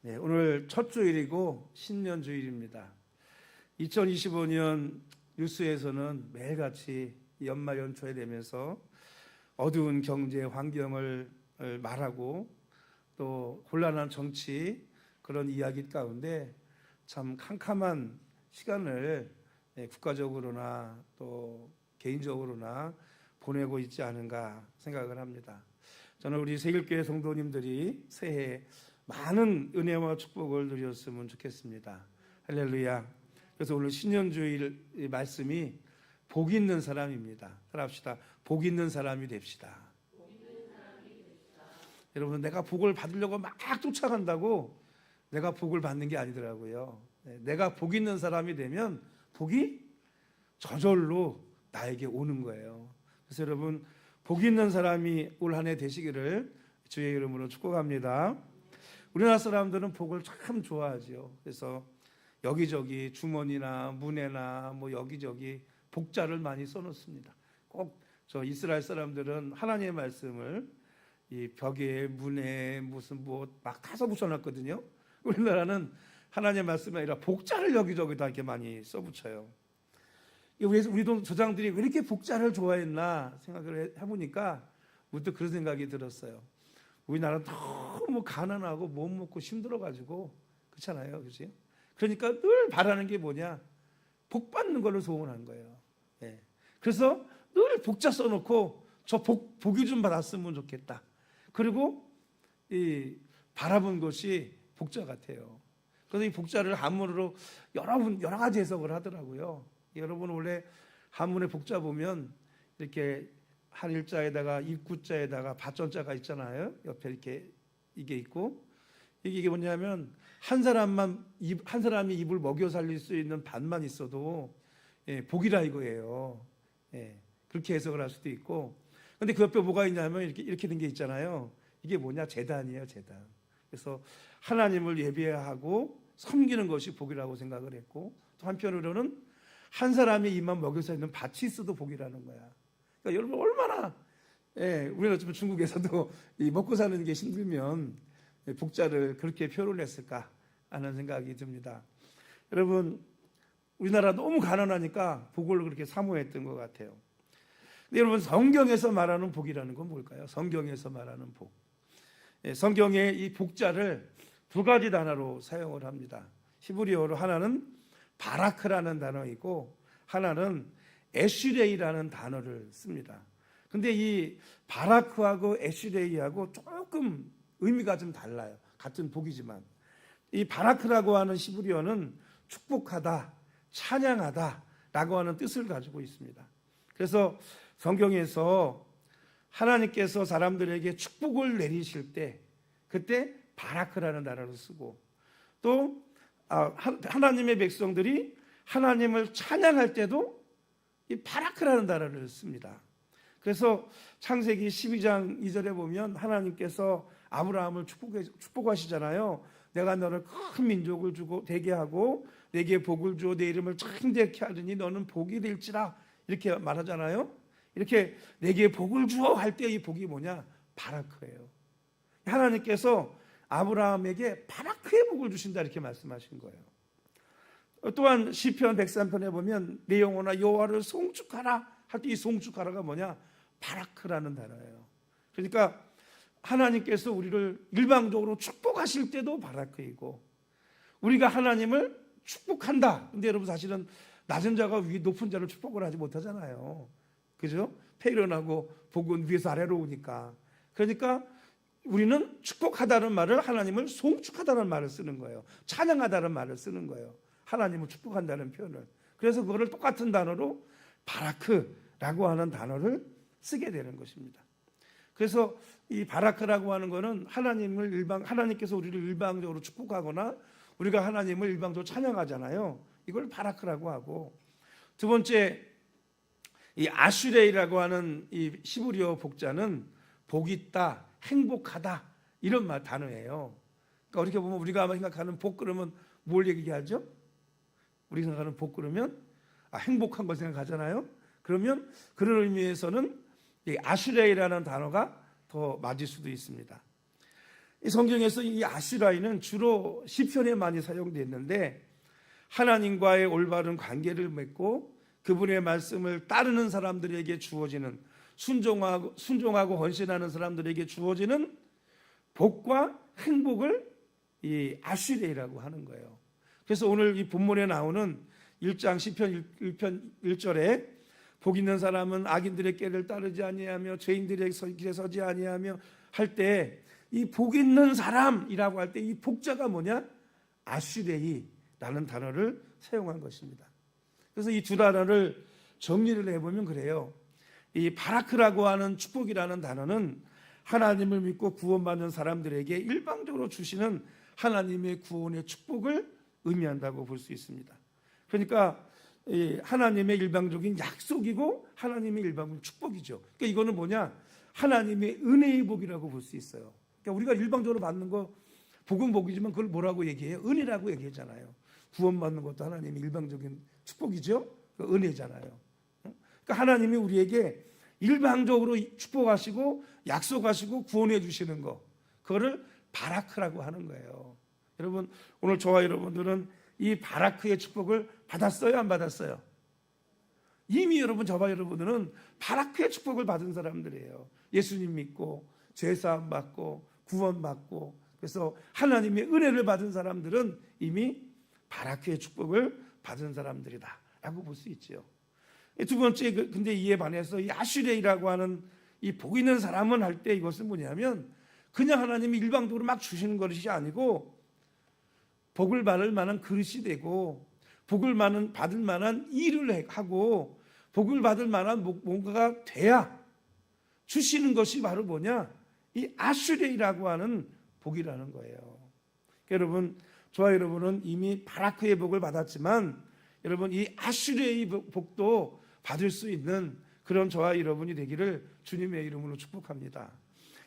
네, 오늘 첫 주일이고 신년 주일입니다. 2025년 뉴스에서는 매일같이 연말 연초에 되면서 어두운 경제 환경을 말하고 또 곤란한 정치 그런 이야기 가운데 참 캄캄한 시간을 국가적으로나 또 개인적으로나 보내고 있지 않은가 생각을 합니다. 저는 우리 세길교회 성도님들이 새해 많은 은혜와 축복을 누렸으면 좋겠습니다. 할렐루야. 그래서 오늘 신년주일 말씀이 복 있는 사람입니다. 따라합시다. 복 있는 사람이 됩시다. 여러분, 내가 복을 받으려고 막 쫓아간다고 내가 복을 받는 게 아니더라고요. 내가 복 있는 사람이 되면 복이 저절로 나에게 오는 거예요. 그래서 여러분, 복 있는 사람이 올 한 해 되시기를 주의 이름으로 축복합니다. 우리나라 사람들은 복을 참 좋아하죠. 그래서 여기저기 주머니나 문에나 뭐 여기저기 복자를 많이 써놓습니다. 꼭 저 이스라엘 사람들은 하나님의 말씀을 이 벽에 문에 무슨 뭐 막 타서 붙여놨거든요. 우리나라는 하나님의 말씀이 아니라 복자를 여기저기다 이렇게 많이 써붙여요. 우리 조상들이 왜 이렇게 복자를 좋아했나 생각을 해보니까 문득 그런 생각이 들었어요. 우리나라는 너무 가난하고 못 먹고 힘들어가지고 그렇잖아요, 그렇지? 그러니까 늘 바라는 게 뭐냐? 복 받는 걸로 소원한 거예요. 예. 그래서 늘 복자 써놓고 저 복이 좀 받았으면 좋겠다. 그리고 이 바라본 것이 복자 같아요. 그래서 이 복자를 한문으로 여러 가지 해석을 하더라고요. 여러분 원래 한문의 복자 보면 이렇게 한일자에다가 입구자에다가 밭전자가 있잖아요. 옆에 이렇게 이게 있고 이게 뭐냐면 한 사람이 입을 먹여 살릴 수 있는 밭만 있어도 복이라 이거예요. 그렇게 해석을 할 수도 있고. 근데 그 옆에 뭐가 있냐면 이렇게 된 게 있잖아요. 이게 뭐냐? 제단이에요, 제단. 그래서 하나님을 예배하고 섬기는 것이 복이라고 생각을 했고, 또 한편으로는 한 사람이 입만 먹여 살리는 밭이 있어도 복이라는 거야. 그러니까 여러분 얼마나 우리는 어쩌면 중국에서도 이 먹고 사는 게 힘들면 복자를 그렇게 표현했을까 하는 생각이 듭니다. 여러분 우리나라 너무 가난하니까 복을 그렇게 사모했던 것 같아요. 근데 여러분 성경에서 말하는 복이라는 건 뭘까요? 성경에서 말하는 복. 성경에 이 복자를 두 가지 단어로 사용을 합니다. 히브리어로 하나는 바라크라는 단어이고 하나는 에슈레이라는 단어를 씁니다. 근데 이 바라크하고 에슈레이하고 조금 의미가 좀 달라요. 같은 복이지만 이 바라크라고 하는 히브리어는 축복하다, 찬양하다 라고 하는 뜻을 가지고 있습니다. 그래서 성경에서 하나님께서 사람들에게 축복을 내리실 때 그때 바라크라는 단어를 쓰고 또 하나님의 백성들이 하나님을 찬양할 때도 이 바라크라는 단어를 씁니다. 그래서 창세기 12장 2절에 보면 하나님께서 아브라함을 축복하시잖아요. 내가 너를 큰 민족을 주고 되게 하고 내게 복을 주어 내 이름을 창대케 하리니 너는 복이 될지라 이렇게 말하잖아요. 이렇게 내게 복을 주어 할 때 이 복이 뭐냐? 바라크예요. 하나님께서 아브라함에게 바라크의 복을 주신다 이렇게 말씀하신 거예요. 또한 시편 103편에 보면 내 영혼아 여호와를 송축하라 할 때 이 송축하라가 뭐냐? 바라크라는 단어예요. 그러니까 하나님께서 우리를 일방적으로 축복하실 때도 바라크이고 우리가 하나님을 축복한다. 근데 여러분 사실은 낮은 자가 위 높은 자를 축복을 하지 못하잖아요. 그죠? 폐일어나고 복은 위에서 아래로 오니까. 그러니까 우리는 축복하다는 말을 하나님을 송축하다는 말을 쓰는 거예요. 찬양하다는 말을 쓰는 거예요. 하나님을 축복한다는 표현을. 그래서 그거를 똑같은 단어로 바라크라고 하는 단어를 쓰게 되는 것입니다. 그래서 이 바라크라고 하는 것은 하나님께서 우리를 일방적으로 축복하거나 우리가 하나님을 일방적으로 찬양하잖아요. 이걸 바라크라고 하고 두 번째 이 아슈레이라고 하는 이 히브리어 복자는 복 있다, 행복하다 이런 단어예요. 그러니까 어떻게 보면 우리가 생각하는 복 그러면 뭘 얘기하죠? 우리가 생각하는 복 그러면 행복한 걸 생각하잖아요. 그러면 그런 의미에서는 이 아슈레이라는 단어가 더 맞을 수도 있습니다. 이 성경에서 이 아슈라인은 주로 시편에 많이 사용됐는데 하나님과의 올바른 관계를 맺고 그분의 말씀을 따르는 사람들에게 주어지는 순종하고 헌신하는 사람들에게 주어지는 복과 행복을 이 아슈레이라고 하는 거예요. 그래서 오늘 이 본문에 나오는 1장 시편 1편 1절에 복 있는 사람은 악인들의 꾀를 따르지 아니하며 죄인들의 길에 서지 아니하며 할 때 이 복 있는 사람이라고 할 때 이 복자가 뭐냐? 아슈레이라는 단어를 사용한 것입니다. 그래서 이 두 단어를 정리를 해보면 그래요. 이 바라크라고 하는 축복이라는 단어는 하나님을 믿고 구원받는 사람들에게 일방적으로 주시는 하나님의 구원의 축복을 의미한다고 볼 수 있습니다. 그러니까 하나님의 일방적인 약속이고 하나님의 일방적인 축복이죠. 그러니까 이거는 뭐냐? 하나님의 은혜의 복이라고 볼 수 있어요. 그러니까 우리가 일방적으로 받는 거 복은 복이지만 그걸 뭐라고 얘기해요? 은혜라고 얘기하잖아요. 구원받는 것도 하나님의 일방적인 축복이죠. 그러니까 은혜잖아요. 그러니까 하나님이 우리에게 일방적으로 축복하시고 약속하시고 구원해 주시는 거, 그거를 바라크라고 하는 거예요. 여러분, 오늘 저와 여러분들은 이 바라크의 축복을 받았어요, 안 받았어요? 이미 여러분, 저와 여러분들은 바라크의 축복을 받은 사람들이에요. 예수님 믿고 죄사함 받고 구원 받고, 그래서 하나님의 은혜를 받은 사람들은 이미 바라크의 축복을 받은 사람들이다라고 볼 수 있죠. 두 번째, 근데 이에 반해서 이 아슈레이라고 하는 이 복 있는 사람은 할 때 이것은 뭐냐면 그냥 하나님이 일방적으로 막 주시는 것이 아니고 복을 받을 만한 그릇이 되고 복을 받을 만한 일을 하고 복을 받을 만한 뭔가가 돼야 주시는 것이 바로 뭐냐? 이 아슈레이라고 하는 복이라는 거예요. 여러분, 저와 여러분은 이미 바라크의 복을 받았지만 여러분, 이 아슈레의 복도 받을 수 있는 그런 저와 여러분이 되기를 주님의 이름으로 축복합니다.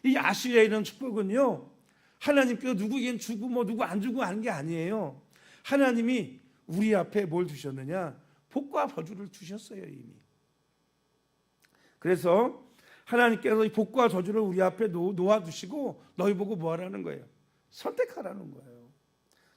이 아슈레이라는 축복은요, 하나님께서 누구에겐 주고 뭐 누구 안 주고 하는 게 아니에요. 하나님이 우리 앞에 뭘 주셨느냐? 복과 저주를 주셨어요, 이미. 그래서 하나님께서 이 복과 저주를 우리 앞에 놓아두시고 너희 보고 뭐 하라는 거예요? 선택하라는 거예요.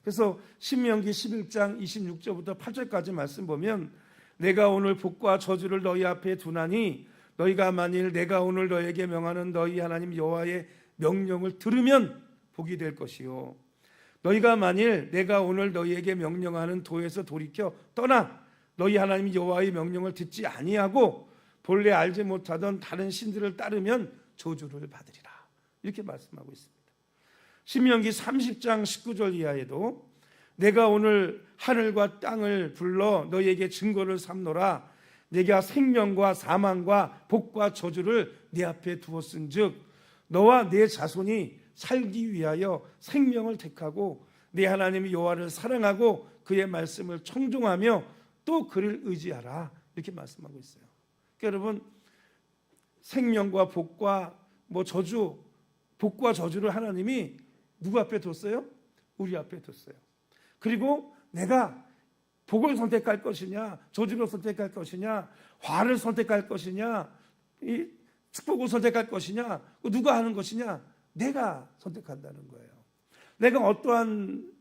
그래서 신명기 11장 26절부터 8절까지 말씀 보면 내가 오늘 복과 저주를 너희 앞에 두나니 너희가 만일 내가 오늘 너희에게 명하는 너희 하나님 여호와의 명령을 들으면 복이 될 것이요 너희가 만일 내가 오늘 너희에게 명령하는 도에서 돌이켜 떠나 너희 하나님 여호와의 명령을 듣지 아니하고 본래 알지 못하던 다른 신들을 따르면 저주를 받으리라, 이렇게 말씀하고 있습니다. 신명기 30장 19절 이하에도 내가 오늘 하늘과 땅을 불러 너희에게 증거를 삼노라. 내가 생명과 사망과 복과 저주를 네 앞에 두었은즉 너와 네 자손이 살기 위하여 생명을 택하고 네 하나님 여호와를 사랑하고 그의 말씀을 청종하며 또 그를 의지하라, 이렇게 말씀하고 있어요. 그러니까 여러분, 생명과 복과 저주, 복과 저주를 하나님이 누구 앞에 뒀어요? 우리 앞에 뒀어요. 그리고 내가 복을 선택할 것이냐, 저주를 선택할 것이냐, 화를 선택할 것이냐, 이 축복을 선택할 것이냐, 누가 하는 것이냐? 내가 선택한다는 거예요. 내가 어떠한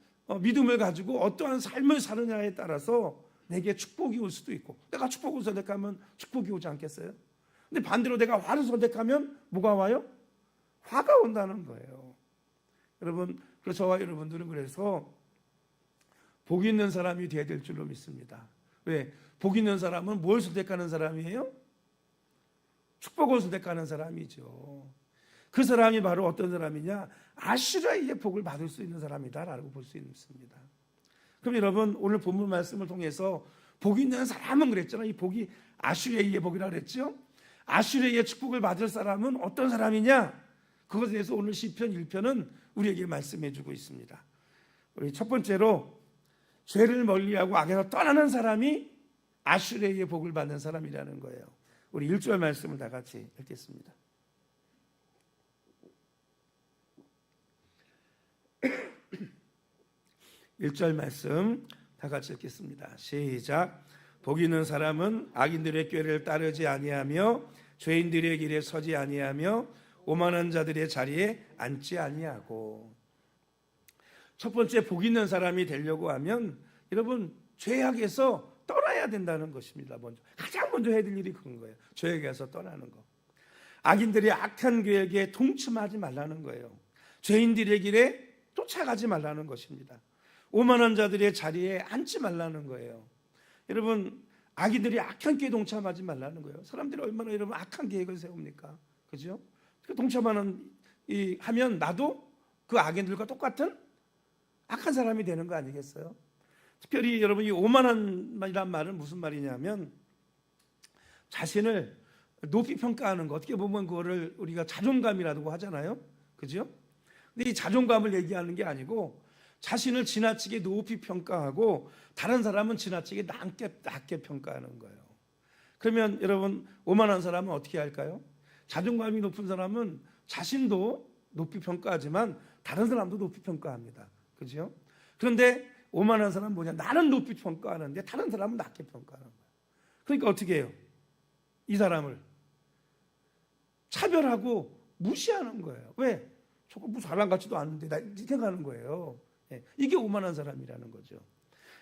믿음을 가지고 어떠한 삶을 사느냐에 따라서 내게 축복이 올 수도 있고, 내가 축복을 선택하면 축복이 오지 않겠어요? 근데 반대로 내가 화를 선택하면 뭐가 와요? 화가 온다는 거예요. 여러분, 그래서 저와 여러분들은 그래서 복 있는 사람이 되어야 될 줄로 믿습니다. 왜? 복 있는 사람은 뭘 선택하는 사람이에요? 축복을 선택하는 사람이죠. 그 사람이 바로 어떤 사람이냐? 아슈라의 복을 받을 수 있는 사람이다라고 볼 수 있습니다. 그럼 여러분, 오늘 본문 말씀을 통해서 복 있는 사람은 그랬잖아요. 이 복이 아슈레이의 복이라고 그랬죠. 아슈레이의 축복을 받을 사람은 어떤 사람이냐? 그것에 대해서 오늘 시편 1편은 우리에게 말씀해 주고 있습니다. 우리 첫 번째로 죄를 멀리하고 악에서 떠나는 사람이 아슈레이의 복을 받는 사람이라는 거예요. 우리 1절 말씀을 다 같이 읽겠습니다. (1절) 말씀 다 같이 읽겠습니다. 시작. 복 있는 사람은 악인들의 꾀를 따르지 아니하며 죄인들의 길에 서지 아니하며 오만한 자들의 자리에 앉지 아니하고. 첫 번째, 복 있는 사람이 되려고 하면 여러분 죄악에서 떠나야 된다는 것입니다. 가장 먼저 해야 될 일이 그런 거예요. 죄악에서 떠나는 거. 악인들의 악한 계획에 동참하지 말라는 거예요. 죄인들의 길에 쫓아가지 말라는 것입니다. 오만한 자들의 자리에 앉지 말라는 거예요. 여러분, 악인들이 악한 계획에 동참하지 말라는 거예요. 사람들이 얼마나 여러분 악한 계획을 세웁니까? 그죠? 그 동참하는 하면 나도 그 악인들과 똑같은 악한 사람이 되는 거 아니겠어요? 특별히 여러분, 이 오만한이란 말은 무슨 말이냐면 자신을 높이 평가하는 거, 어떻게 보면 그거를 우리가 자존감이라고 하잖아요. 그죠? 근데 이 자존감을 얘기하는 게 아니고 자신을 지나치게 높이 평가하고 다른 사람은 지나치게 낮게 평가하는 거예요. 그러면 여러분, 오만한 사람은 어떻게 할까요? 자존감이 높은 사람은 자신도 높이 평가하지만 다른 사람도 높이 평가합니다. 그죠? 그런데 오만한 사람은 뭐냐? 나는 높이 평가하는데 다른 사람은 낮게 평가하는 거예요. 그러니까 어떻게 해요? 이 사람을 차별하고 무시하는 거예요. 왜? 저거 뭐 사람 같지도 않은데 나 이렇게 가는 거예요. 이게 오만한 사람이라는 거죠.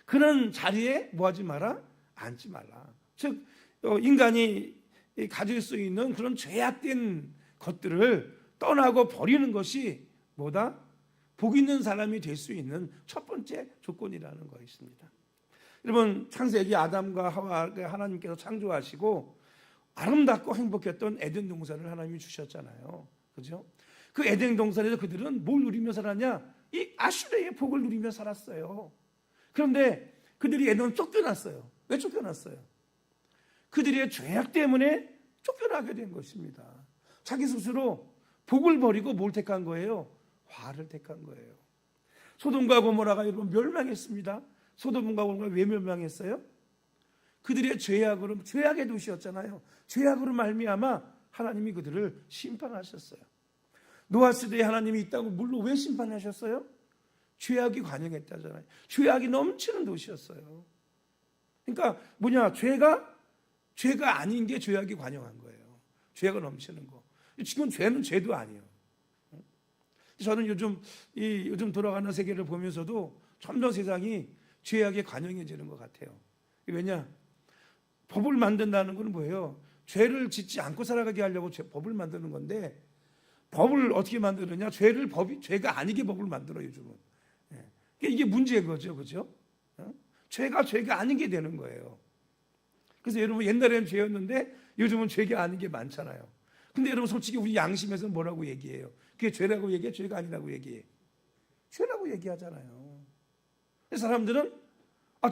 그런 자리에 뭐하지 마라? 앉지 말라. 즉 인간이 가질 수 있는 그런 죄악된 것들을 떠나고 버리는 것이 뭐다? 복 있는 사람이 될 수 있는 첫 번째 조건이라는 것입니다. 여러분, 창세기 아담과 하와가 하나님께서 창조하시고 아름답고 행복했던 에덴 동산을 하나님이 주셨잖아요. 그죠? 그 에덴 동산에서 그들은 뭘 누리며 살았냐? 이 아수르의 복을 누리며 살았어요. 그런데 그들이 에덴을 쫓겨났어요. 왜 쫓겨났어요? 그들의 죄악 때문에 쫓겨나게 된 것입니다. 자기 스스로 복을 버리고 뭘 택한 거예요? 화를 택한 거예요. 소돔과 고모라가 여러분 멸망했습니다. 소돔과 고모라가 왜 멸망했어요? 그들의 죄악으로, 죄악의 도시였잖아요. 죄악으로 말미암아 하나님이 그들을 심판하셨어요. 노아 시대에 하나님이 있다고 물로 왜 심판하셨어요? 죄악이 관영했다잖아요. 죄악이 넘치는 도시였어요. 그러니까 뭐냐? 죄가 아닌 게 죄악이 관영한 거예요. 죄가 넘치는 거. 지금 죄는 죄도 아니에요. 저는 요즘 돌아가는 세계를 보면서도 점점 세상이 죄악에 관영해지는 것 같아요. 왜냐? 법을 만든다는 건 뭐예요? 죄를 짓지 않고 살아가게 하려고 법을 만드는 건데, 법을 어떻게 만드느냐? 죄가 아니게 법을 만들어요, 요즘은. 이게 문제인 거죠, 그죠? 죄가 아닌 게 되는 거예요. 그래서 여러분, 옛날에는 죄였는데 요즘은 죄가 아닌 게 많잖아요. 근데 여러분, 솔직히 우리 양심에서는 뭐라고 얘기해요? 그게 죄라고 얘기해? 죄가 아니라고 얘기해? 죄라고 얘기하잖아요. 사람들은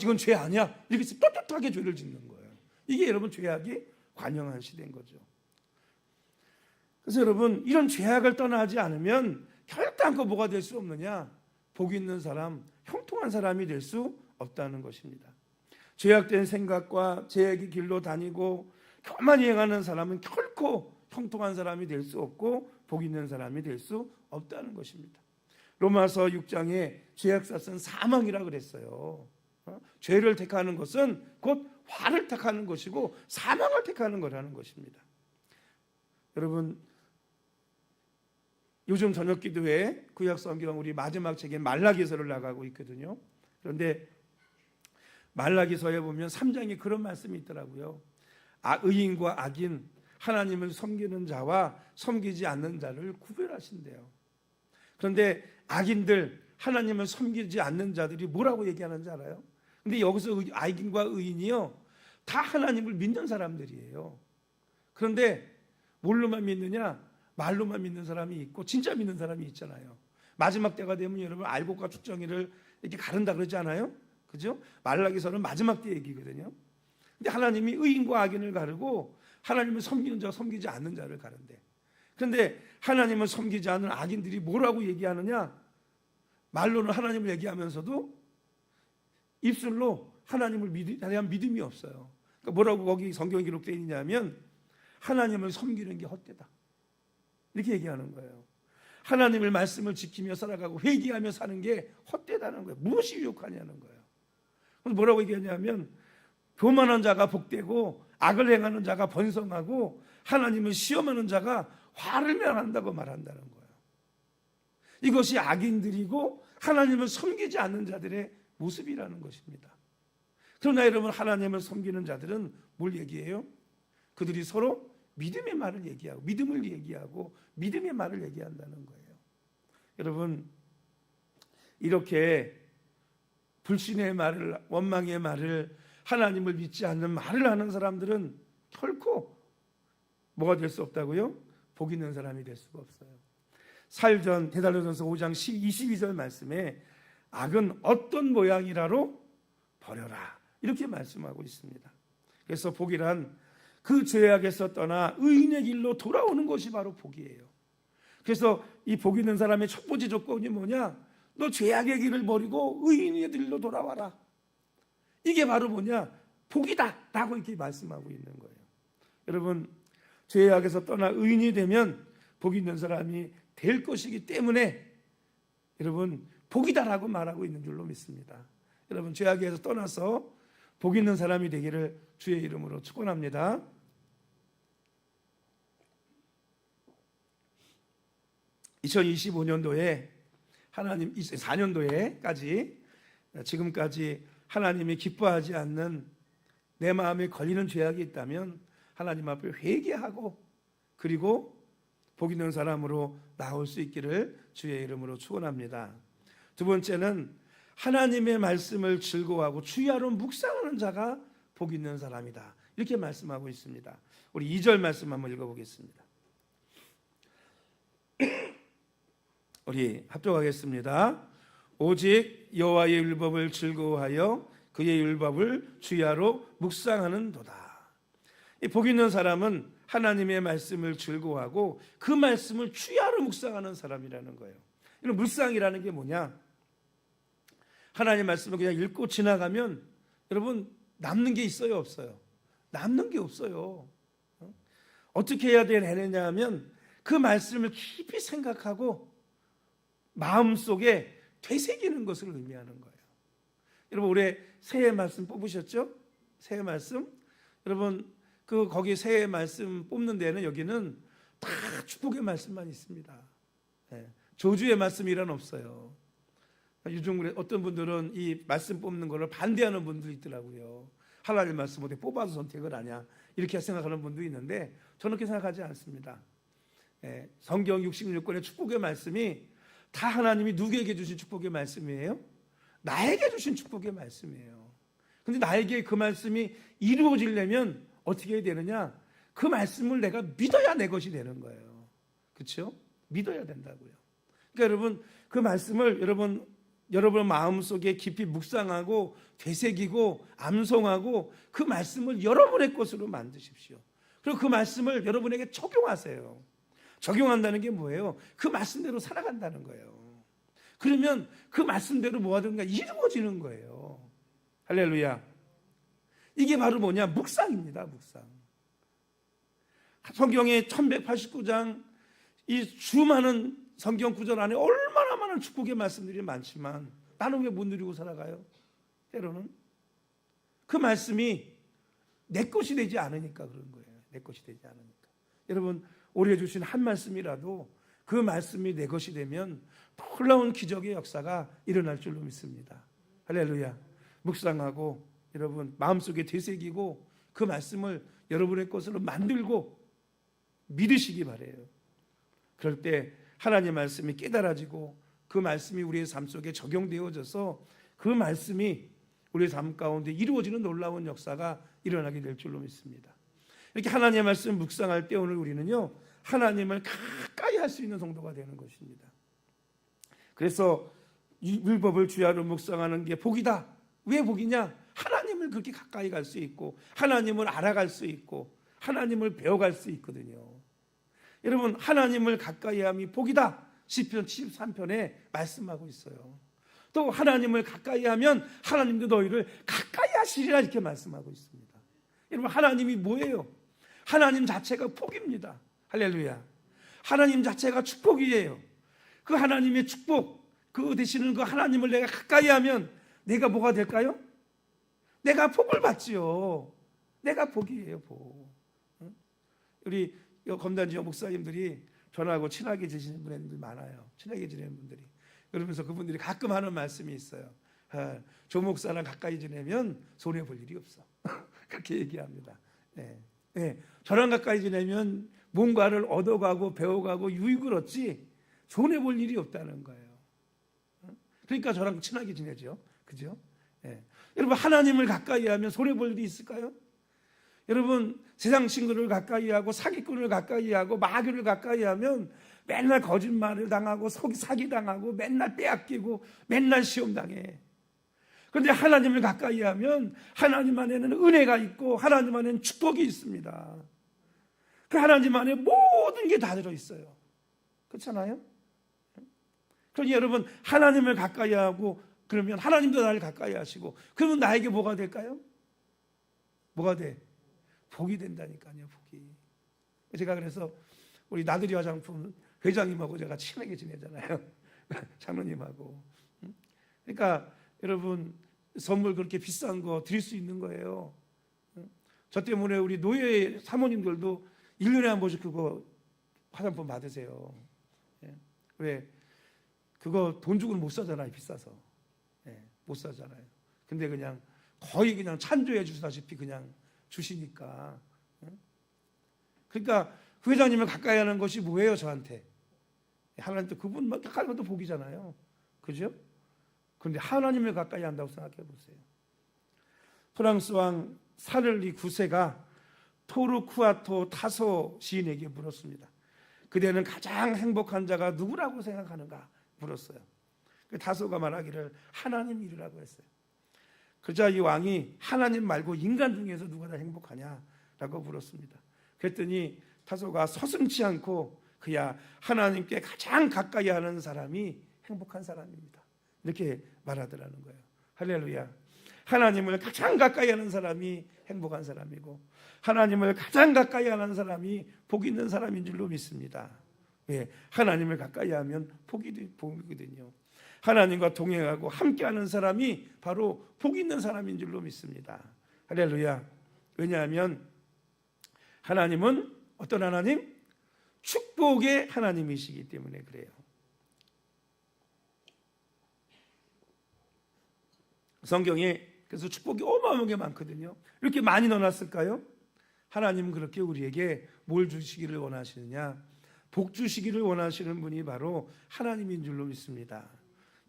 이건 죄 아니야, 이렇게 떳떳하게 죄를 짓는 거예요. 이게 여러분 죄악이 관영한 시대인 거죠. 그래서 여러분, 이런 죄악을 떠나지 않으면 결단코 뭐가 될 수 없느냐? 복 있는 사람, 형통한 사람이 될 수 없다는 것입니다. 죄악된 생각과 죄악의 길로 다니고 교만히 행하는 사람은 결코 형통한 사람이 될 수 없고 복 있는 사람이 될 수 없다는 것입니다. 로마서 6장에 죄악사건 사망이라 그랬어요. 죄를 택하는 것은 곧 화를 택하는 것이고 사망을 택하는 거라는 것입니다. 여러분, 요즘 저녁 기도회 구약 성경 우리 마지막 책인 말라기서를 나가고 있거든요. 그런데 말라기서에 보면 3장에 그런 말씀이 있더라고요. 의인과 악인, 하나님을 섬기는 자와 섬기지 않는 자를 구별하신대요. 그런데 악인들, 하나님을 섬기지 않는 자들이 뭐라고 얘기하는지 알아요? 근데 여기서 악인과 의인이요, 다 하나님을 믿는 사람들이에요. 그런데 뭘로만 믿느냐? 말로만 믿는 사람이 있고 진짜 믿는 사람이 있잖아요. 마지막 때가 되면 여러분, 알곡과 축정이를 이렇게 가른다 그러지 않아요? 그죠? 말라기서는 마지막 때 얘기거든요. 근데 하나님이 의인과 악인을 가르고 하나님을 섬기는 자와 섬기지 않는 자를 가른대. 그런데 하나님을 섬기지 않는 악인들이 뭐라고 얘기하느냐? 말로는 하나님을 얘기하면서도 입술로 하나님을 대한 믿음이 없어요. 그러니까 뭐라고 거기 성경에 기록되어 있냐면 하나님을 섬기는 게 헛되다, 이렇게 얘기하는 거예요. 하나님을 말씀을 지키며 살아가고 회개하며 사는 게 헛되다는 거예요. 무엇이 유혹하냐는 거예요. 그래서 뭐라고 얘기하냐면 교만한 자가 복되고 악을 행하는 자가 번성하고 하나님을 시험하는 자가 화를 면한다고 말한다는 거예요. 이것이 악인들이고 하나님을 섬기지 않는 자들의 모습이라는 것입니다. 그러나 여러분, 하나님을 섬기는 자들은 뭘 얘기해요? 그들이 서로 믿음의 말을 얘기하고 믿음을 얘기하고 믿음의 말을 얘기한다는 거예요. 여러분, 이렇게 불신의 말을, 원망의 말을, 하나님을 믿지 않는 말을 하는 사람들은 결코 뭐가 될 수 없다고요? 복 있는 사람이 될 수가 없어요. 살전 데살로니가전서 5장 22절 말씀에 악은 어떤 모양이라로 버려라, 이렇게 말씀하고 있습니다. 그래서 복이란 그 죄악에서 떠나 의인의 길로 돌아오는 것이 바로 복이에요. 그래서 이 복 있는 사람의 첫 번째 조건이 뭐냐? 너 죄악의 길을 버리고 의인의 길로 돌아와라. 이게 바로 뭐냐? 복이다 라고 이렇게 말씀하고 있는 거예요. 여러분, 죄악에서 떠나 의인이 되면 복 있는 사람이 될 것이기 때문에 여러분, 복이다라고 말하고 있는 줄로 믿습니다. 여러분, 죄악에서 떠나서 복 있는 사람이 되기를 주의 이름으로 축원합니다. 2025년도에 하나님, 4년도에까지 지금까지 하나님이 기뻐하지 않는 내 마음에 걸리는 죄악이 있다면 하나님 앞에 회개하고 그리고 복 있는 사람으로 나올 수 있기를 주의 이름으로 축원합니다. 두 번째는 하나님의 말씀을 즐거워하고 주야로 묵상하는 자가 복 있는 사람이다, 이렇게 말씀하고 있습니다. 우리 2절 말씀 한번 읽어보겠습니다. 우리 합독하겠습니다. 오직 여호와의 율법을 즐거워하여 그의 율법을 주야로 묵상하는도다. 이 복 있는 사람은 하나님의 말씀을 즐거워하고 그 말씀을 주야로 묵상하는 사람이라는 거예요. 이런 묵상이라는 게 뭐냐? 하나님의 말씀을 그냥 읽고 지나가면 여러분, 남는 게 있어요, 없어요? 남는 게 없어요. 어떻게 해야 되느냐 하면 그 말씀을 깊이 생각하고 마음속에 되새기는 것을 의미하는 거예요. 여러분, 올해 새해 말씀 뽑으셨죠? 새해 말씀? 여러분, 거기 새해 말씀 뽑는 데는 여기는 다 축복의 말씀만 있습니다. 저주의 말씀이란 없어요. 요즘 어떤 분들은 이 말씀 뽑는 거를 반대하는 분도 있더라고요. 하나님 말씀 어떻게 뽑아서 선택을 하냐, 이렇게 생각하는 분도 있는데 저는 그렇게 생각하지 않습니다. 성경 66권의 축복의 말씀이 다 하나님이 누구에게 주신 축복의 말씀이에요? 나에게 주신 축복의 말씀이에요. 근데 나에게 그 말씀이 이루어지려면 어떻게 해야 되느냐? 그 말씀을 내가 믿어야 내 것이 되는 거예요. 그렇죠? 믿어야 된다고요. 그러니까 여러분, 그 말씀을 여러분 마음속에 깊이 묵상하고 되새기고 암송하고 그 말씀을 여러분의 것으로 만드십시오. 그리고 그 말씀을 여러분에게 적용하세요. 적용한다는 게 뭐예요? 그 말씀대로 살아간다는 거예요. 그러면 그 말씀대로 뭐 하든가 이루어지는 거예요. 할렐루야. 이게 바로 뭐냐? 묵상입니다. 묵상. 성경의 1189장 이 수많은 성경 구절 안에 얼마나 많은 축복의 말씀들이 많지만 나는 왜 못 누리고 살아가요? 때로는 그 말씀이 내 것이 되지 않으니까 그런 거예요. 내 것이 되지 않으니까. 여러분, 올해 주신 한 말씀이라도 그 말씀이 내 것이 되면 놀라운 기적의 역사가 일어날 줄로 믿습니다. 할렐루야. 묵상하고 여러분 마음속에 되새기고 그 말씀을 여러분의 것으로 만들고 믿으시기 바라요. 그럴 때 하나님의 말씀이 깨달아지고 그 말씀이 우리의 삶 속에 적용되어져서 그 말씀이 우리의 삶 가운데 이루어지는 놀라운 역사가 일어나게 될 줄로 믿습니다. 이렇게 하나님의 말씀을 묵상할 때 오늘 우리는요, 하나님을 가까이 할 수 있는 성도가 되는 것입니다. 그래서 율법을 주야로 묵상하는 게 복이다. 왜 복이냐? 하나님을 그렇게 가까이 갈 수 있고 하나님을 알아갈 수 있고 하나님을 배워갈 수 있거든요. 여러분, 하나님을 가까이함이 복이다. 시편 73편에 말씀하고 있어요. 또 하나님을 가까이하면 하나님도 너희를 가까이 하시리라, 이렇게 말씀하고 있습니다. 여러분, 하나님이 뭐예요? 하나님 자체가 복입니다. 할렐루야. 하나님 자체가 축복이에요. 그 하나님의 축복, 그 되시는 그 하나님을 내가 가까이 하면 내가 뭐가 될까요? 내가 복을 받지요. 내가 복이에요, 복. 우리 검단지 목사님들이 저하고 친하게 지내는 분들이 많아요. 친하게 지내는 분들이. 그러면서 그분들이 가끔 하는 말씀이 있어요. 조 목사랑 가까이 지내면 손해 볼 일이 없어. 그렇게 얘기합니다. 저랑 가까이 지내면 뭔가를 얻어가고 배워가고 유익을 얻지 손해 볼 일이 없다는 거예요. 그러니까 저랑 친하게 지내죠. 그죠? 여러분, 하나님을 가까이 하면 손해 볼 일이 있을까요? 여러분, 세상 친구를 가까이 하고 사기꾼을 가까이 하고 마귀를 가까이 하면 맨날 거짓말을 당하고 사기 당하고 맨날 빼앗기고 맨날 시험 당해. 그런데 하나님을 가까이 하면 하나님 안에는 은혜가 있고 하나님 안에는 축복이 있습니다. 그 하나님 안에 모든 게 다 들어있어요. 그렇잖아요? 그러니 여러분, 하나님을 가까이 하고 그러면 하나님도 나를 가까이 하시고 그러면 나에게 뭐가 될까요? 뭐가 돼? 복이 된다니까요. 복이. 제가 그래서 우리 나들이 화장품 회장님하고 제가 친하게 지내잖아요. 장로님하고. 그러니까 여러분, 선물 그렇게 비싼 거 드릴 수 있는 거예요. 저 때문에 우리 노예 사모님들도 1년에 한 번씩 그거 화장품 받으세요. 왜? 그거 돈 주고는 못 사잖아요. 비싸서. 못 사잖아요. 근데 그냥 거의 그냥 찬조해 주시다시피 그냥 주시니까. 그러니까 그 회장님을 가까이 하는 것이 뭐예요? 저한테. 하나님도 그분만 가까이 하면 또 복이잖아요. 그죠? 그런데 하나님을 가까이 한다고 생각해 보세요. 프랑스 왕 사를리 9세가 토르쿠아토 타소 시인에게 물었습니다. 그대는 가장 행복한 자가 누구라고 생각하는가 물었어요. 그 타소가 말하기를 하나님이라고 했어요. 그러자 이 왕이 하나님 말고 인간 중에서 누가 더 행복하냐라고 물었습니다. 그랬더니 타소가 서슴지 않고 그야 하나님께 가장 가까이 하는 사람이 행복한 사람입니다. 이렇게 말하더라는 거예요. 할렐루야. 하나님을 가장 가까이 하는 사람이 행복한 사람이고 하나님을 가장 가까이 하는 사람이 복 있는 사람인 줄로 믿습니다. 하나님을 가까이 하면 복이거든요. 하나님과 동행하고 함께하는 사람이 바로 복 있는 사람인 줄로 믿습니다. 할렐루야. 왜냐하면 하나님은 어떤 하나님? 축복의 하나님이시기 때문에 그래요. 성경에 그래서 축복이 어마어마하게 많거든요. 이렇게 많이 넣어놨을까요? 하나님은 그렇게 우리에게 뭘 주시기를 원하시느냐? 복 주시기를 원하시는 분이 바로 하나님인 줄로 믿습니다.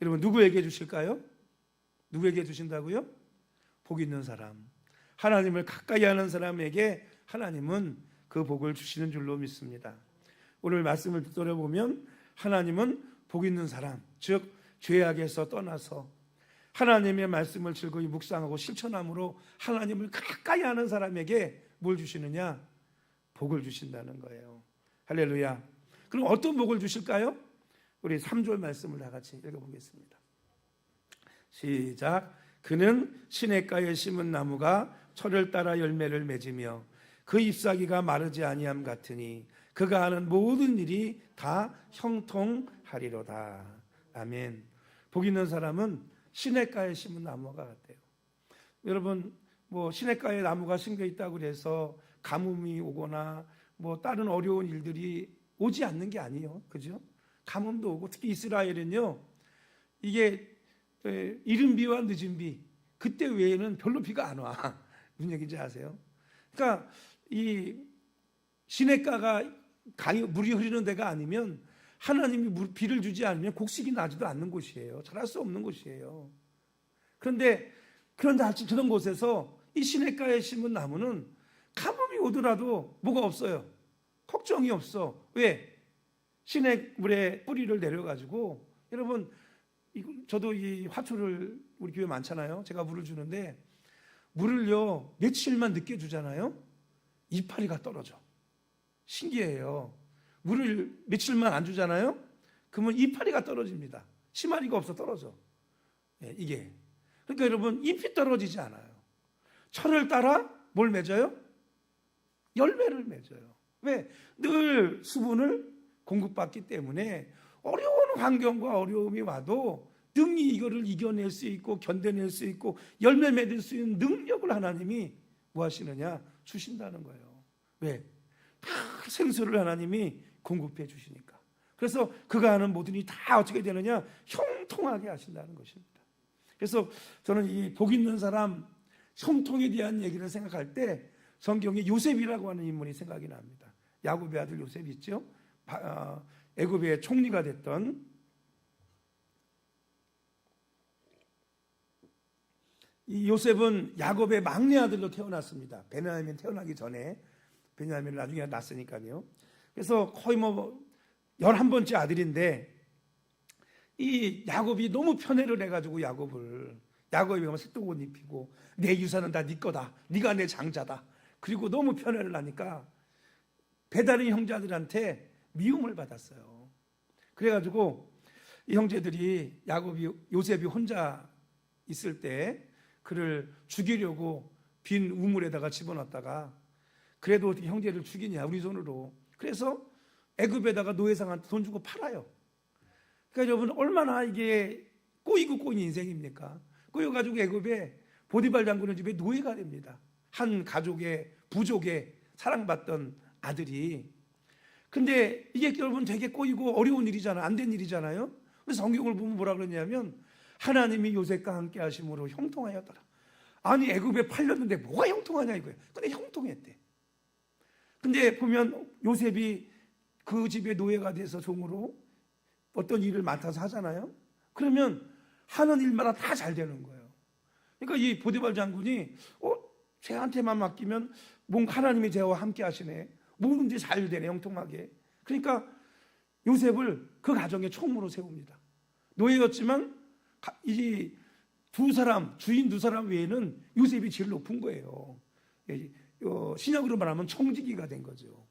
여러분, 누구에게 주실까요? 누구에게 주신다고요? 복 있는 사람, 하나님을 가까이 하는 사람에게 하나님은 그 복을 주시는 줄로 믿습니다. 오늘 말씀을 들어보면 하나님은 복 있는 사람, 즉 죄악에서 떠나서 하나님의 말씀을 즐거이 묵상하고 실천함으로 하나님을 가까이 하는 사람에게 뭘 주시느냐? 복을 주신다는 거예요. 할렐루야. 그럼 어떤 복을 주실까요? 우리 3절 말씀을 다 같이 읽어보겠습니다. 시작. 그는 시냇가에 심은 나무가 철을 따라 열매를 맺으며 그 잎사귀가 마르지 아니함 같으니 그가 하는 모든 일이 다 형통하리로다. 아멘. 복 있는 사람은 시냇가에 심은 나무가 같아요. 여러분, 뭐 시냇가에 나무가 심겨 있다고 해서 가뭄이 오거나 뭐 다른 어려운 일들이 오지 않는 게 아니에요. 그죠? 가뭄도 오고 특히 이스라엘은요, 이게 이른 비와 늦은 비, 그때 외에는 별로 비가 안 와. 무슨 얘기인지 아세요? 그러니까 이 시냇가가 물이 흐르는 데가 아니면 하나님이 비를 주지 않으면 곡식이 나지도 않는 곳이에요. 자랄 수 없는 곳이에요. 그런데 그런 곳에서 이 시냇가에 심은 나무는 가뭄이 오더라도 뭐가 없어요. 걱정이 없어. 왜? 시냇물에 뿌리를 내려가지고, 여러분, 저도 이 화초를 우리 교회 많잖아요. 제가 물을 주는데 물을요 며칠만 늦게 주잖아요. 이파리가 떨어져. 신기해요. 물을 며칠만 안 주잖아요. 그러면 이파리가 떨어집니다. 심아리가 없어 떨어져. 이게. 그러니까 여러분, 잎이 떨어지지 않아요. 철을 따라 뭘 맺어요? 열매를 맺어요. 왜? 늘 수분을 공급받기 때문에 어려운 환경과 어려움이 와도 능히 이거를 이겨낼 수 있고 견뎌낼 수 있고 열매 맺을 수 있는 능력을 하나님이 뭐 하시느냐? 주신다는 거예요. 왜? 생수를 하나님이 공급해 주시니까. 그래서 그가 하는 모든 일이 다 어떻게 되느냐? 형통하게 하신다는 것입니다. 그래서 저는 이 복 있는 사람 형통에 대한 얘기를 생각할 때 성경에 요셉이라고 하는 인물이 생각이 납니다. 야곱의 아들 요셉 있죠? 애굽의 총리가 됐던 이 요셉은 야곱의 막내 아들로 태어났습니다. 베냐민 태어나기 전에 베냐민을 나중에 낳았으니까요. 그래서 거의 뭐 11번째 아들인데 이 야곱이 너무 편애를 해가지고 야곱이 뭐 색동 옷 입히고 내 유산은 다 네 거다. 네가 내 장자다. 그리고 너무 편애를 하니까 배다른 형제들한테 미움을 받았어요. 그래가지고 이 형제들이 요셉이 혼자 있을 때 그를 죽이려고 빈 우물에다가 집어넣었다가 그래도 어떻게 형제를 죽이냐 우리 손으로. 그래서 애굽에다가 노예상한테 돈 주고 팔아요. 그러니까 여러분 얼마나 이게 꼬인 인생입니까? 꼬여가지고 애굽에 보디발 장군의 집에 노예가 됩니다. 한 가족의 부족의 사랑받던 아들이. 근데 이게 여러분 되게 꼬이고 어려운 일이잖아요. 안 된 일이잖아요. 그래서 성경을 보면 뭐라 그러냐면 하나님이 요셉과 함께 하심으로 형통하였더라. 아니 애굽에 팔렸는데 뭐가 형통하냐 이거예요. 근데 형통했대. 근데 보면 요셉이 그 집의 노예가 돼서 종으로 어떤 일을 맡아서 하잖아요. 그러면 하는 일마다 다 잘 되는 거예요. 그러니까 이 보디발 장군이 쟤한테만 맡기면 뭔가 하나님이 쟤와 함께 하시네. 뭐든지 잘 되네 형통하게. 그러니까 요셉을 그 가정의 총무로 세웁니다. 노예였지만 이 주인 두 사람 외에는 요셉이 제일 높은 거예요. 신약으로 말하면 청지기가 된 거죠.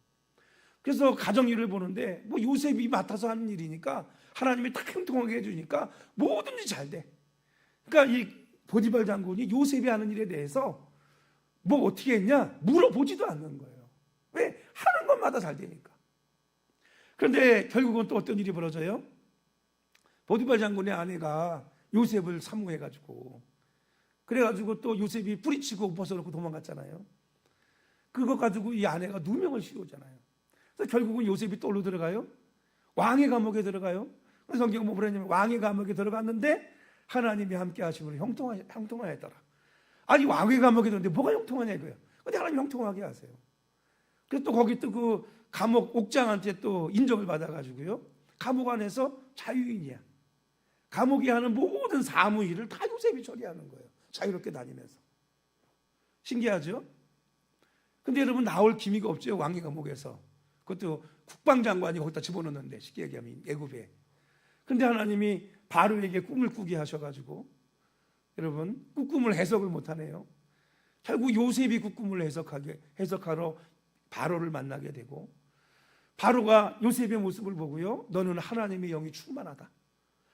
그래서 가정 일을 보는데 뭐 요셉이 맡아서 하는 일이니까 하나님이 딱 형통하게 해주니까 뭐든지 잘 돼. 그러니까 이 보디발 장군이 요셉이 하는 일에 대해서 뭐 어떻게 했냐 물어보지도 않는 거예요. 왜? 하는 것마다 잘 되니까. 그런데 결국은 또 어떤 일이 벌어져요? 보디발 장군의 아내가 요셉을 사모해가지고 그래가지고 또 요셉이 뿌리치고 벗어놓고 도망갔잖아요. 그거 가지고 이 아내가 누명을 씌우잖아요. 그래서 결국은 요셉이 똘로 들어가요. 왕의 감옥에 들어가요. 그래서 성경은 뭐라 했냐면 왕의 감옥에 들어갔는데 하나님이 함께 하심으로 형통하였더라. 아니 왕의 감옥에 들었는데 뭐가 형통하냐 이거예요. 근데 하나님 형통하게 하세요. 그래서 또 거기 또 그 감옥 옥장한테 또 인정을 받아가지고요. 감옥 안에서 자유인이야. 감옥이 하는 모든 사무 일을 다 요셉이 처리하는 거예요. 자유롭게 다니면서. 신기하죠? 근데 여러분 나올 기미가 없죠. 왕의 감옥에서. 그것도 국방장관이 거기다 집어넣는데 쉽게 얘기하면 애굽에. 근데 하나님이 바로에게 꿈을 꾸게 하셔가지고 여러분 꿈을 해석을 못하네요. 결국 요셉이 그 꿈을 해석하러 바로를 만나게 되고 바로가 요셉의 모습을 보고요. 너는 하나님의 영이 충만하다.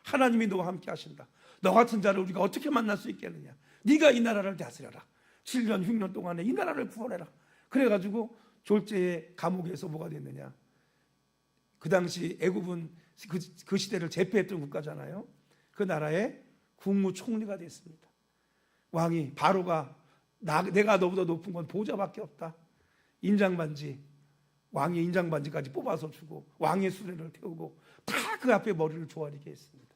하나님이 너와 함께 하신다. 너 같은 자를 우리가 어떻게 만날 수 있겠느냐. 네가 이 나라를 다스려라. 7년 6년 동안에 이 나라를 구원해라. 그래가지고 졸제의 감옥에서 뭐가 됐느냐. 그 당시 애굽은 그 시대를 제패했던 국가잖아요. 그 나라의 국무총리가 됐습니다. 왕이 바로가 내가 너보다 높은 건 보좌밖에 없다. 인장반지 왕의 인장반지까지 뽑아서 주고 왕의 수레를 태우고 다 그 앞에 머리를 조아리게 했습니다.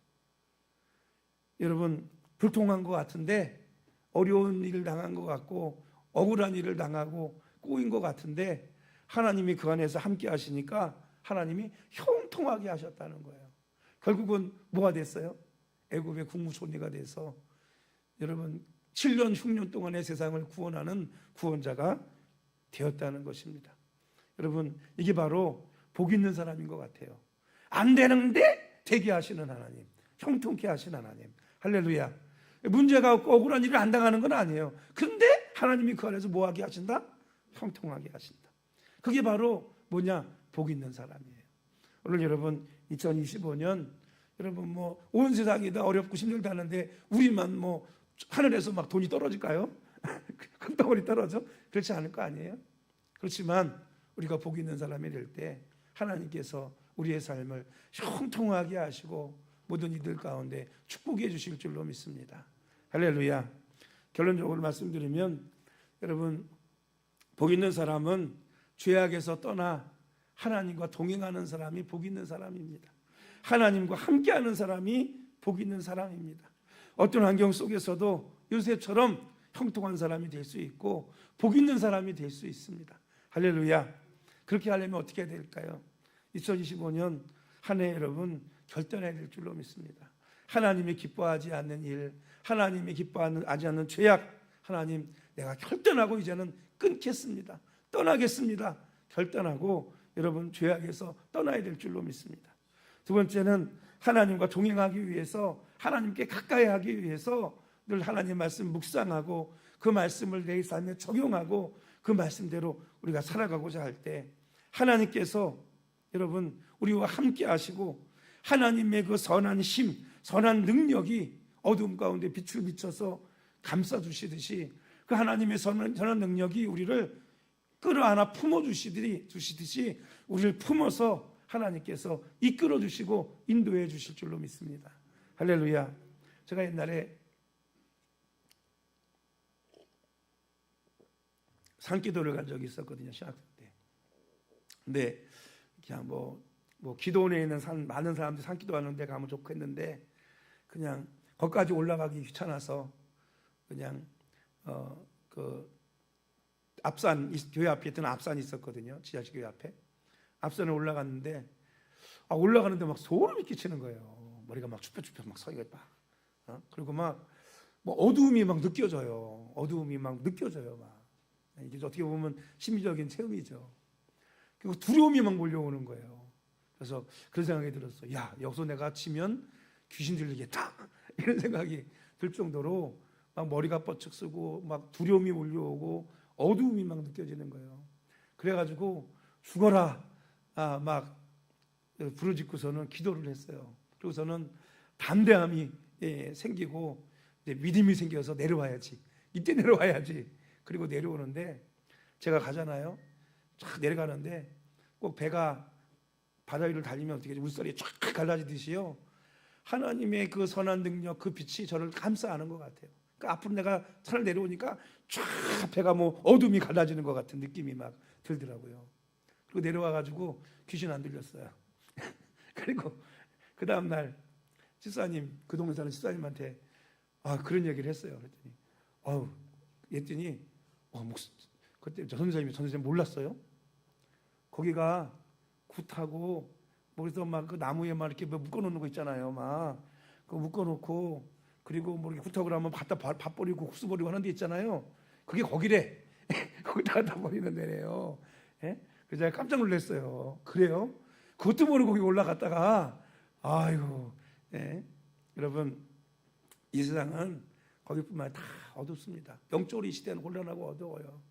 여러분 불통한 것 같은데 어려운 일을 당한 것 같고 억울한 일을 당하고 꼬인 것 같은데 하나님이 그 안에서 함께 하시니까 하나님이 형통하게 하셨다는 거예요. 결국은 뭐가 됐어요? 애굽의 국무총리가 돼서 여러분 7년 6년 동안의 세상을 구원하는 구원자가 되었다는 것입니다. 여러분 이게 바로 복 있는 사람인 것 같아요. 안 되는데 되게 하시는 하나님, 형통케 하시는 하나님. 할렐루야. 문제가 없고 억울한 일을 안 당하는 건 아니에요. 근데 하나님이 그 안에서 뭐하게 하신다? 형통하게 하신다. 그게 바로 뭐냐? 복 있는 사람이에요. 오늘 여러분 2025년 여러분 뭐 온 세상이 다 어렵고 힘들다는데 우리만 뭐 하늘에서 막 돈이 떨어질까요? 큰 덩어리 떨어져? 그렇지 않을 거 아니에요? 그렇지만 우리가 복 있는 사람이 될 때 하나님께서 우리의 삶을 형통하게 하시고 모든 이들 가운데 축복해 주실 줄로 믿습니다. 할렐루야. 결론적으로 말씀드리면 여러분 복 있는 사람은 죄악에서 떠나 하나님과 동행하는 사람이 복 있는 사람입니다. 하나님과 함께하는 사람이 복 있는 사람입니다. 어떤 환경 속에서도 요셉처럼 형통한 사람이 될 수 있고 복 있는 사람이 될 수 있습니다. 할렐루야. 그렇게 하려면 어떻게 해야 될까요? 2025년 한 해 여러분 결단해야 될 줄로 믿습니다. 하나님이 기뻐하지 않는 일, 하나님이 기뻐하지 않는 죄악, 하나님 내가 결단하고 이제는 끊겠습니다. 떠나겠습니다. 결단하고 여러분 죄악에서 떠나야 될 줄로 믿습니다. 두 번째는 하나님과 동행하기 위해서, 하나님께 가까이 하기 위해서 늘 하나님 말씀 묵상하고 그 말씀을 내 삶에 적용하고 그 말씀대로 우리가 살아가고자 할 때 하나님께서 여러분 우리와 함께 하시고 하나님의 그 선한 힘, 선한 능력이 어두움 가운데 빛을 비춰서 감싸주시듯이 그 하나님의 선한 능력이 우리를 끌어안아 품어주시듯이 우리를 품어서 하나님께서 이끌어주시고 인도해 주실 줄로 믿습니다. 할렐루야. 제가 옛날에 산기도를 간 적이 있었거든요. 신학생 때. 근데 그냥 뭐 기도원에 있는 많은 사람들이 산기도 하는 데 가면 좋겠는데 그냥 거기까지 올라가기 귀찮아서 그냥 그 앞산, 교회 앞에 있던 앞산이 있었거든요. 지하실 교회 앞에. 앞산에 올라갔는데 올라가는데 막 소름이 끼치는 거예요. 머리가 막 쭈뼛쭈뼛 막 서기가 막. 그리고 막 뭐 어두움이 막 느껴져요. 어두움이 막 느껴져요. 막. 이게 어떻게 보면 심리적인 체험이죠. 그리고 두려움이 막 몰려오는 거예요. 그래서 그런 생각이 들었어요. 야, 여기서 내가 치면 귀신 들리겠다. 이런 생각이 들 정도로 막 머리가 뻗쳐 쓰고 막 두려움이 몰려오고 어두움이 막 느껴지는 거예요. 그래가지고 죽어라 막 부르짖고서는 기도를 했어요. 그리고서는 담대함이 생기고 이제 믿음이 생겨서 내려와야지. 이때 내려와야지. 그리고 내려오는데 제가 가잖아요. 쫙 내려가는데 꼭 배가 바다 위를 달리면 어떻게 물살이 쫙 갈라지듯이요. 하나님의 그 선한 능력, 그 빛이 저를 감싸는 것 같아요. 그러니까 앞으로 내가 산을 내려오니까 쫙 배가 뭐 어둠이 갈라지는 것 같은 느낌이 막 들더라고요. 그리고 내려와가지고 귀신 안 들렸어요. 그리고 그 다음날 집사님, 그 동네 사는 집사님한테 그런 얘기를 했어요. 그랬더니 그때 저 선생님 몰랐어요. 거기가 굿하고 그래서 막 그 나무에 막 이렇게 묶어놓는 거 있잖아요. 막 그 묶어놓고 그리고 뭐 이렇게 굿하고 하면 갖다 밥 버리고 국수 버리고 하는 데 있잖아요. 그게 거기래. 거기다 갖다 버리는 데래요. 예? 그래서 제가 깜짝 놀랐어요. 그래요? 그것도 모르고 거기 올라갔다가 아이고. 예? 여러분 이 세상은 거기뿐만 다 어둡습니다. 영적으로 이 시대는 혼란하고 어두워요.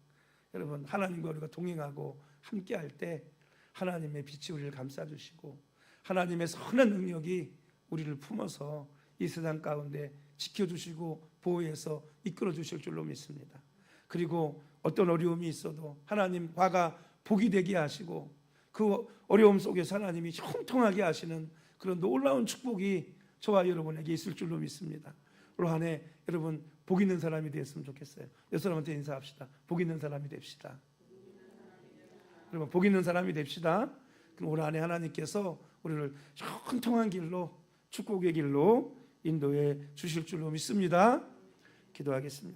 여러분 하나님과 우리가 동행하고 함께할 때 하나님의 빛이 우리를 감싸주시고 하나님의 선한 능력이 우리를 품어서 이 세상 가운데 지켜주시고 보호해서 이끌어주실 줄로 믿습니다. 그리고 어떤 어려움이 있어도 하나님 화가 복이 되게 하시고 그 어려움 속에서 하나님이 형통하게 하시는 그런 놀라운 축복이 저와 여러분에게 있을 줄로 믿습니다. 올 한 해 여러분 복 있는 사람이 되었으면 좋겠어요. 옆 사람한테 인사합시다. 복 있는 사람이 됩시다. 여러분 복 있는 사람이 됩시다. 그럼 올 한 해 하나님께서 우리를 형통한 길로 축복의 길로 인도해 주실 줄로 믿습니다. 기도하겠습니다.